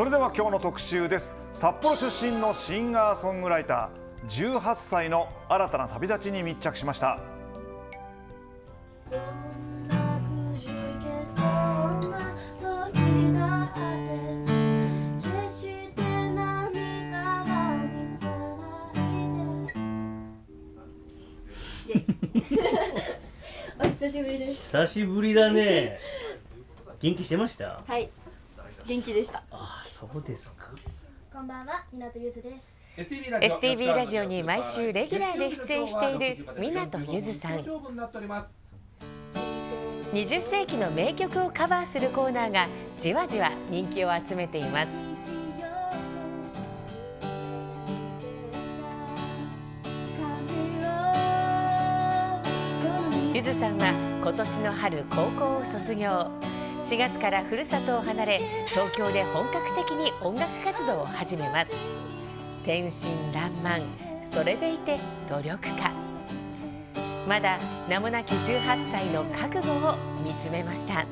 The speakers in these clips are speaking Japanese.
それでは今日の特集です。札幌出身のシンガーソングライター、18歳の新たな旅立ちに密着しました。お久しぶりです。久しぶりだね。元気してました？はい、元気でした。ああ、そうですか。こんばんは、湊ゆずです。STB ラジオに毎週レギュラーで出演している湊ゆずさん。20世紀の名曲をカバーするコーナーがじわじわ人気を集めています。ゆずさんは今年の春高校を卒業、4月からふるさとを離れ東京で本格的に音楽活動を始めます。天真爛漫、それでいて努力家。まだ名もなき18歳の覚悟を見つめました。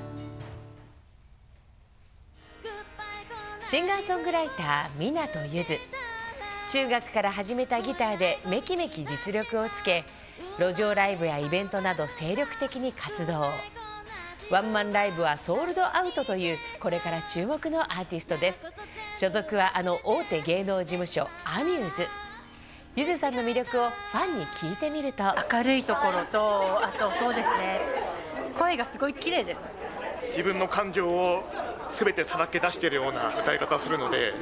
シンガーソングライター湊ゆず。中学から始めたギターでめきめき実力をつけ、路上ライブやイベントなど精力的に活動。ワンマンライブはソールドアウトというこれから注目のアーティストです。所属はあの大手芸能事務所アミューズ。ゆずさんの魅力をファンに聞いてみると、明るいところと、あとそうですね、声がすごい綺麗です。自分の感情を全てさらけ出しているような歌い方をするので、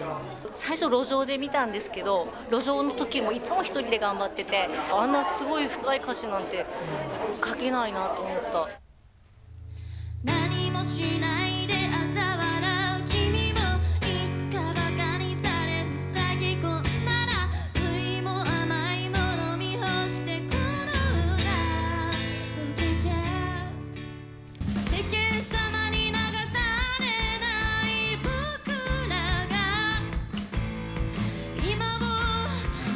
最初路上で見たんですけど、路上の時もいつも一人で頑張ってて、あんなすごい深い歌詞なんて書けないなと思った。何もしないで嘲笑う君をいつかバカにされ塞ぎ込んだら、酸いも甘いもの見干してこの裏受けちゃう。世間様に流されない僕らが今を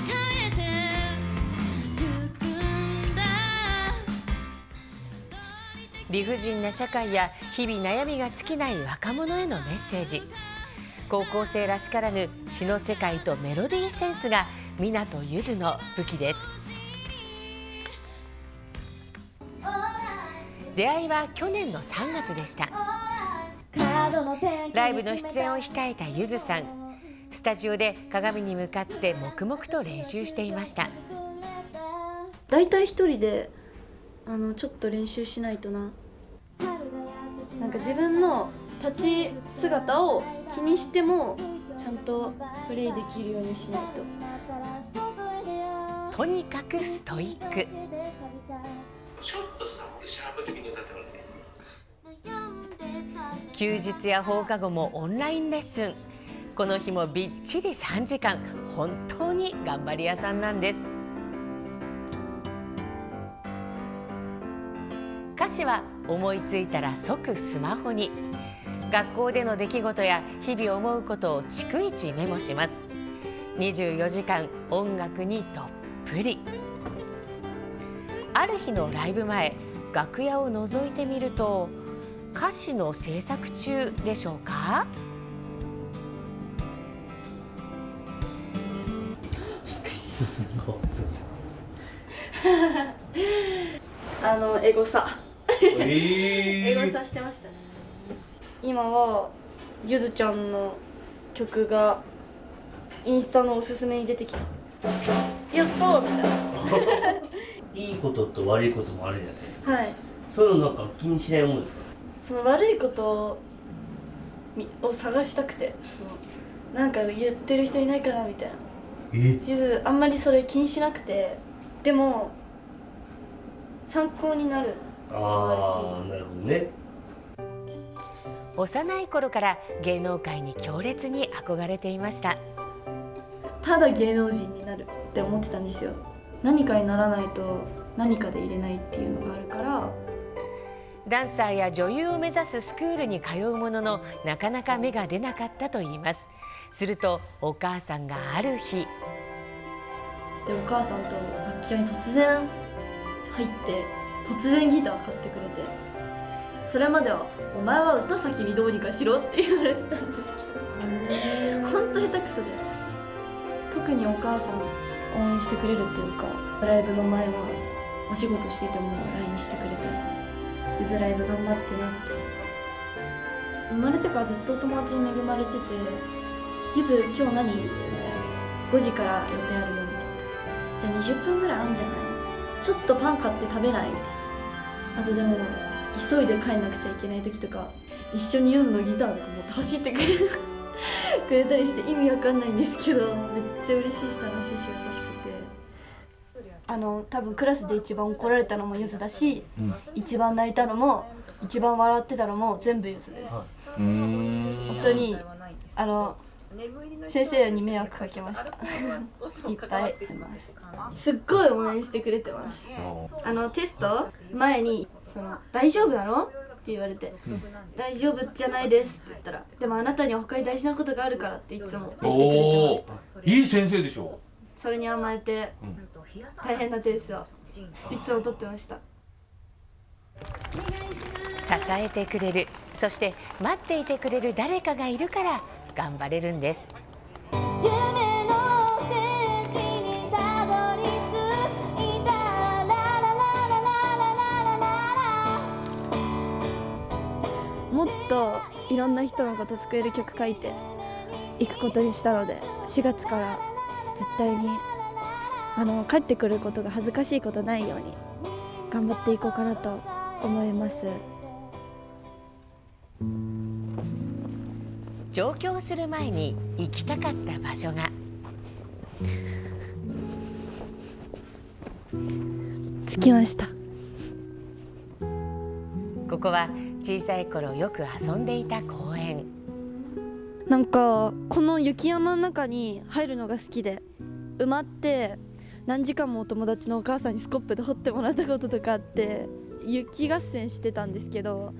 変えてゆくんだ。理不尽な社会や日々悩みが尽きない若者へのメッセージ。高校生らしからぬ詩の世界とメロディーセンスが湊ゆずの武器です。出会いは去年の3月でした。ライブの出演を控えたゆずさん、スタジオで鏡に向かって黙々と練習していました。だいたい一人でちょっと練習しないとな。なんか自分の立ち姿を気にしてもちゃんとプレイできるようにしないと。とにかくストイック。ちょっとさ、シャープ的に歌ってもらって。休日や放課後もオンラインレッスン。この日もびっちり3時間、本当に頑張り屋さんなんです。歌詞は思いついたら即スマホに。学校での出来事や日々思うことを逐一メモします。24時間音楽にどっぷり。ある日のライブ前、楽屋を覗いてみると、歌詞の制作中でしょうか。エゴサエゴサしてましたね。今はゆずちゃんの曲がインスタのおすすめに出てきた。やったーみたいな。いいことと悪いこともあるじゃないですか。はい。そういうのなんか気にしないものですか？その悪いことを探したくて、なんか言ってる人いないかなみたいな。ゆずあんまりそれ気にしなくて、でも参考になるのもあるし。ああ、なるほどね。幼い頃から芸能界に強烈に憧れていました。ただ芸能人になるって思ってたんですよ。何かにならないと何かで入れないっていうのがあるから。ダンサーや女優を目指すスクールに通うものの、なかなか芽が出なかったといいます。するとお母さんがある日、でお母さんと楽器屋に突然入って突然ギター買ってくれて、それまでは「お前は歌先にどうにかしろ」って言われてたんですけど、クソで、特にお母さん応援してくれるっていうか、ライブの前はお仕事してても LINE してくれたり、ゆずライブ頑張ってねって。生まれてからずっと友達に恵まれてて、ゆず今日何みたいな、5時から予定あるよみたいな、じゃあ20分ぐらいあんじゃない、ちょっとパン買って食べないみたいな。あとでも急いで帰んなくちゃいけない時とか、一緒にゆずのギターとか持って走ってくれたりして、意味わかんないんですけど、めっちゃ嬉しいし楽しいし優しくて、多分クラスで一番怒られたのもゆずだし、一番泣いたのも一番笑ってたのも全部ゆずです。本当に先生に迷惑かけましたいっぱいあります。すっごい応援してくれてます。テスト前に大丈夫なのって言われて、大丈夫じゃないですって言ったら、でもあなたには他に大事なことがあるからっていつも言ってくれてました。いい先生でしょ。それに甘えて、大変な点数をいつも取ってました。支えてくれる、そして待っていてくれる誰かがいるから頑張れるんです。もっといろんな人のこと救える曲書いていくことにしたので、4月から絶対に帰ってくることが恥ずかしいことないように頑張っていこうかなと思います。上京する前に行きたかった場所が、着きました。ここは小さい頃よく遊んでいた公園。なんかこの雪山の中に入るのが好きで、埋まって何時間もお友達のお母さんにスコップで掘ってもらったこととかあって、雪合戦してたんですけど、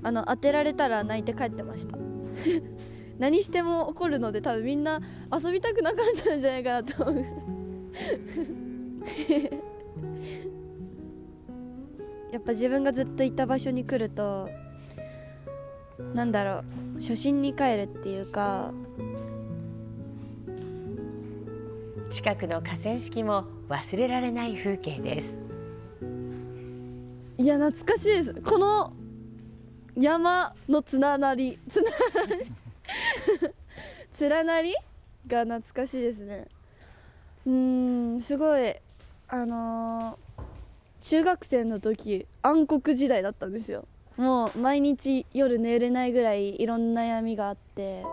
当てられたら泣いて帰ってました何しても怒るので、多分みんな遊びたくなかったんじゃないかなと思うやっぱ自分がずっといた場所に来ると、なんだろう、初心に帰るっていうか。近くの河川敷も忘れられない風景です。いや懐かしいです。この山の連なりが懐かしいですね。すごい中学生の時暗黒時代だったんですよ。もう毎日夜寝れないぐらいいろんな悩みがあって、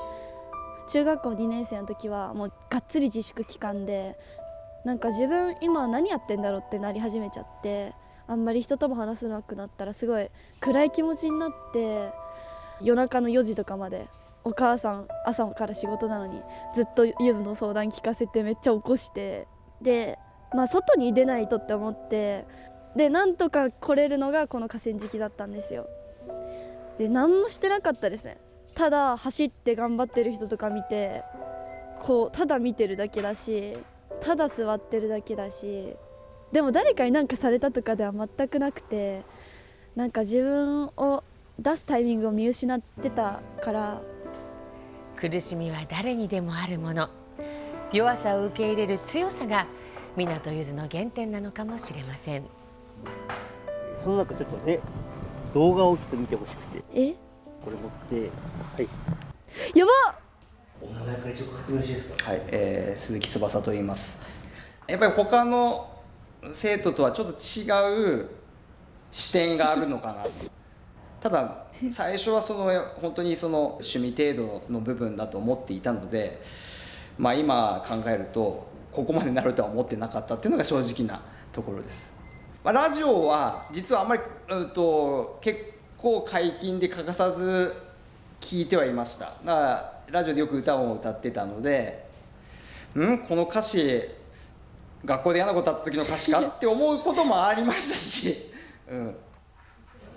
中学校2年生の時はもうがっつり自粛期間で、なんか自分今何やってんだろうってなり始めちゃって、あんまり人とも話せなくなったらすごい暗い気持ちになって、夜中の4時とかまでお母さん朝から仕事なのにずっとゆずの相談聞かせてめっちゃ起こして、で外に出ないとって思って、でなんとか来れるのがこの河川敷だったんですよ。で何もしてなかったですね。ただ走って頑張ってる人とか見て、こうただ見てるだけだし、ただ座ってるだけだし、でも誰かに何かされたとかでは全くなくて、なんか自分を出すタイミングを見失ってたから。苦しみは誰にでもあるもの、弱さを受け入れる強さが湊ゆずの原点なのかもしれません。その中ちょっとね、動画をちょっと見てほしくて、これ持って、はい。やばっ。お名前から一応書いてよろしいですか。はい、鈴木翼と言います。やっぱり他の生徒とはちょっと違う視点があるのかなと。ただ最初は本当に趣味程度の部分だと思っていたので、今考えるとここまでなるとは思ってなかったっていうのが正直なところです。ラジオは実はあんまり結構解禁で欠かさず聞いてはいました。だからラジオでよく歌を歌ってたので、この歌詞学校で嫌なことあった時の歌詞かって思うこともありましたし、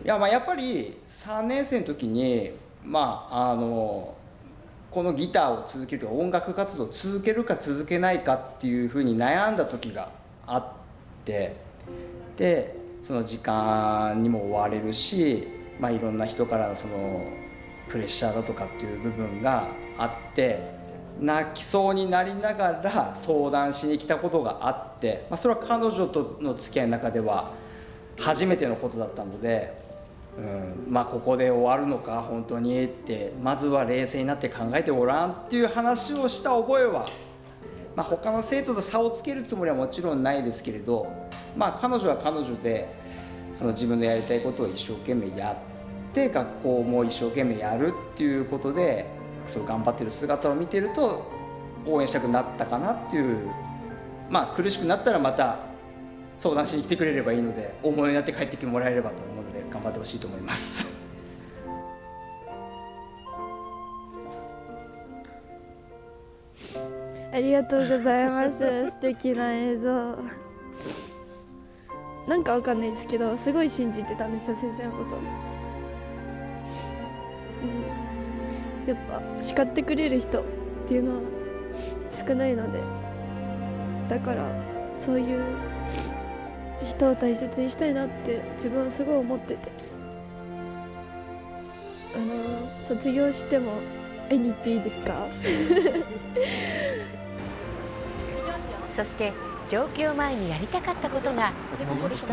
やっぱり3年生の時にこのギターを続けるとか音楽活動を続けるか続けないかっていうふうに悩んだ時があって、でその時間にも追われるし、いろんな人からのプレッシャーだとかっていう部分があって、泣きそうになりながら相談しに来たことがあって、それは彼女との付き合いの中では初めてのことだったので、ここで終わるのか本当にって、まずは冷静になって考えてごらんっていう話をした覚えは、他の生徒と差をつけるつもりはもちろんないですけれど、彼女は彼女でその自分のやりたいことを一生懸命やって、学校も一生懸命やるっていうことで、そう頑張ってる姿を見てると応援したくなったかなっていう。苦しくなったらまた相談しに来てくれればいいので、大物になって帰ってきてもらえればと思うので頑張ってほしいと思います。ありがとうございます。素敵な映像。なんかわかんないですけど、すごい信じてたんですよ、先生のこと。やっぱ叱ってくれる人っていうのは少ないので、だからそういう人を大切にしたいなって自分はすごい思ってて、卒業しても会いに行っていいですか？そして上京前にやりたかったことがもう一つ。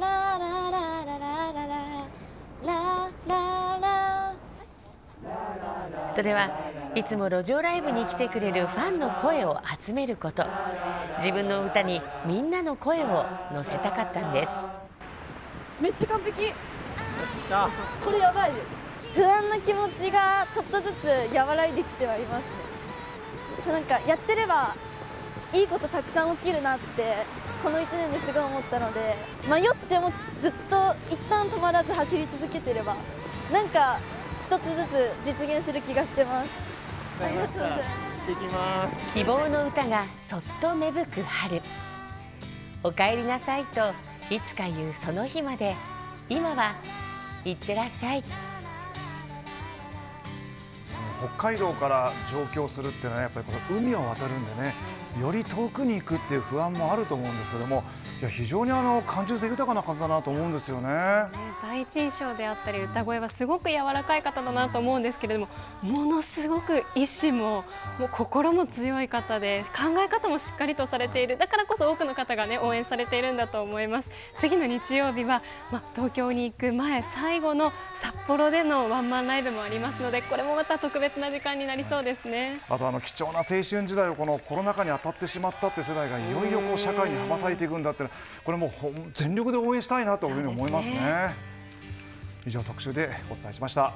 ララララララララララ。それはいつも路上ライブに来てくれるファンの声を集めること。自分の歌にみんなの声を乗せたかったんです。めっちゃ完璧。これやばいです。不安な気持ちがちょっとずつ和らいできてはいますね。なんかやってればいいことたくさん起きるなってこの1年ですごい思ったので、迷ってもずっと一旦止まらず走り続けてればなんか一つずつ実現する気がしてます。ありがとうございます。希望の歌がそっと芽吹く春。お帰りなさいといつか言うその日まで、今は行ってらっしゃい。北海道から上京するっていうのはやっぱりこの海を渡るんでね、より遠くに行くっていう不安もあると思うんですけども、いや非常に感受性豊かな方だなと思うんですよね。第一印象であったり歌声はすごく柔らかい方だなと思うんですけれども、ものすごく意志も心も強い方で、考え方もしっかりとされている。だからこそ多くの方がね応援されているんだと思います。次の日曜日は、東京に行く前最後の札幌でのワンマンライブもありますので、これもまた特別な時間になりそうですね。あと貴重な青春時代をこのコロナ禍に当たってしまったって世代がいよいよ社会に羽ばたいていくんだって、これもう全力で応援したいなというふうに思いますね。以上特集でお伝えしました。